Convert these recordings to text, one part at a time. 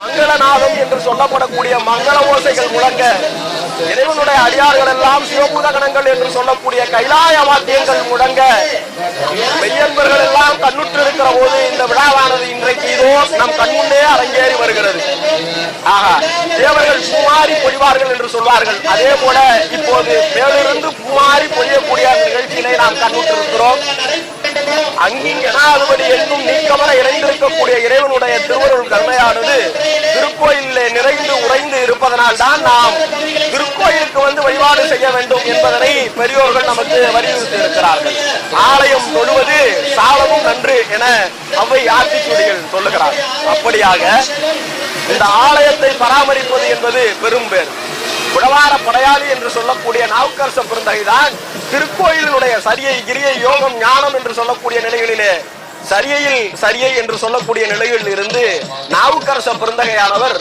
மங்களநாதம் என்று சொல்லப்படக்கூடிய மங்கள ஓசைகள் முழங்க இறைவனுடைய அடியார்கள் எல்லாம் சிவபூதகணங்கள் என்று சொல்லக்கூடிய கைலாய வாத்தியங்கள் முழங்க மெய்யன்பர்கள் எல்லாம் கண்ணுற்று இருக்கிற போது இந்த விழாவானது இன்றைக்கு இதோ நம் கண்முன்னே அரங்கேறி வருகிறது. ஆகா, தேவர்கள் பூமாரி பொழிவார்கள் என்று சொல்வார்கள். அதே போல இப்போது மேலிருந்து பூமாரி பொழியக்கூடிய நிகழ்ச்சியிலே நாம் கண்ணுற்று இருக்கிறோம். அங்கிங்கனாதுபடி எங்கும் நீக்கமர இறைந்திருக்கக்கூடிய இறைவனுடைய திருவருள் கருணையானது திருக்கோயிலே நிறைந்து உறைந்து இருப்பதனால் தான் நாம் திருக்கோயிலுக்கு வந்து வழிபாடு செய்ய வேண்டும் என்பதனை பெரியோர்கள் நமக்கு வலியுறுத்தி இருக்கிறார்கள். ஆலயம் தொழுவது சாலமும் நன்று என அவை ஆத்திச்சூடிகள் சொல்லுகிறார். அப்படியாக இந்த ஆலயத்தை பராமரிப்பது என்பது பெரும் பேர். உழவார படையாளி என்று சொல்லக்கூடிய நாவுக்கரச பெருந்தகைதான் திருக்கோயிலுடைய சரியை கிரியை யோகம் ஞானம் என்று சொல்லக்கூடிய நிலைகளிலே சரியை என்று சொல்லக்கூடிய நிலையில் இருந்து நாவுக்கரச பெருந்தகையானவர்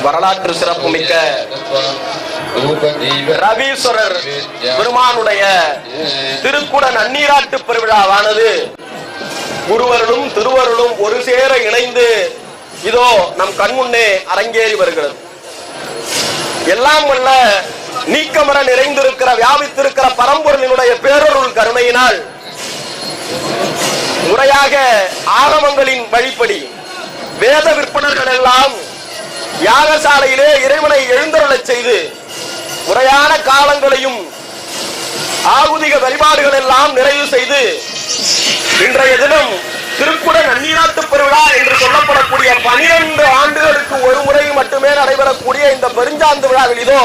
வரலாற்று சிறப்புமிக்க ரவீஸ்வரர் பெருமானுடைய திருக்குட நன்னீராட்டு பெருவிழாவானது குருவருளும் திருவருளும் ஒரு சேர இணைந்து இதோ நம் கண்முன்னே அரங்கேறி வருகிறது. எல்லாம் வல்ல நீக்கமர நிறைந்திருக்கிற வியாபித்திருக்கிற பரம்பொருளினுடைய பேரருள் கருணையினால் முறையாக ஆகமங்களின் வழிப்படி வேத விற்பனர்கள் எல்லாம் யாகசாலையிலே இறைவனை எழுந்தருளச் செய்து முறையான காலங்களையும் ஆகுதிக வழிபாடுகள் எல்லாம் நிறைவு செய்து இன்றைய தினம் திருக்குட நன்னீராட்டு பெருவிழா என்று சொல்லப்படக்கூடிய 12 ஆண்டுகளுக்கு ஒரு முறை மட்டுமே நடைபெறக்கூடிய இந்த பெருஞ்சாந்து விழாவில் இதோ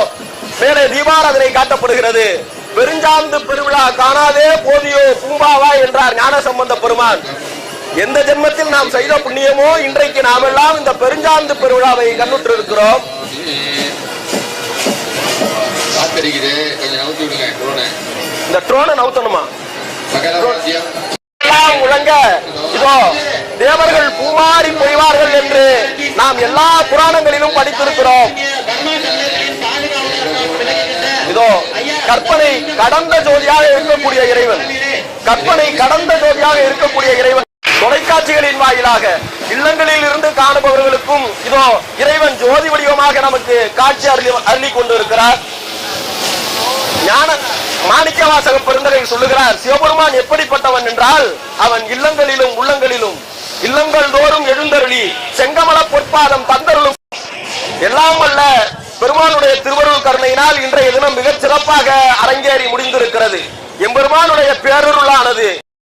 மேலே தீபாராதனை காட்டப்படுகிறது. பெருஞ்சாந்து பெருவிழா காணாதே போதியோ பூம்பாவா என்றார் ஞானசம்பந்த பெருமான். எந்த ஜென்மத்தில் நாம் செய்த புண்ணியமோ இன்றைக்கு நாம் எல்லாம் இந்த பெருஞ்சாந்து பெருவிழாவை கண்ணுற்று இருக்கிறோம். இந்த ட்ரோனை நவுத்தணுமா? முழங்க இதோ தேவர்கள் பூமாரி பொழிவார்கள் என்று நாம் எல்லா புராணங்களிலும் படித்திருக்கிறோம். இதோ கற்பனை கடந்த ஜோதியாக இருக்கக்கூடிய இறைவன், கற்பனை கடந்த ஜோதியாக இருக்கக்கூடிய இறைவன் தொலைக்காட்சிகளின் வாயிலாக இல்லங்களில் இருந்து காணுபவர்களுக்கும் இதோ இறைவன் ஜோதி வடிவமாக நமக்கு காட்சி அருளி கொண்டிருக்கிறார். ஞான மாணிக்கவாசக பெருந்தகை சொல்லுகிறார், சிவபெருமான் எப்படிப்பட்டவன் என்றால் அவன் இல்லங்களிலும் உள்ளங்களிலும் இல்லங்கள் தோறும் எழுந்தருளி செங்கமல பொற்பாதம் தந்தருளும். எல்லாம் வல்ல பெருமானுடைய திருவருள் கருணையினால் இன்றைய தினம் மிகச் சிறப்பாக அரங்கேறி முடிந்திருக்கிறது. எம்பெருமானுடைய பேரருளானது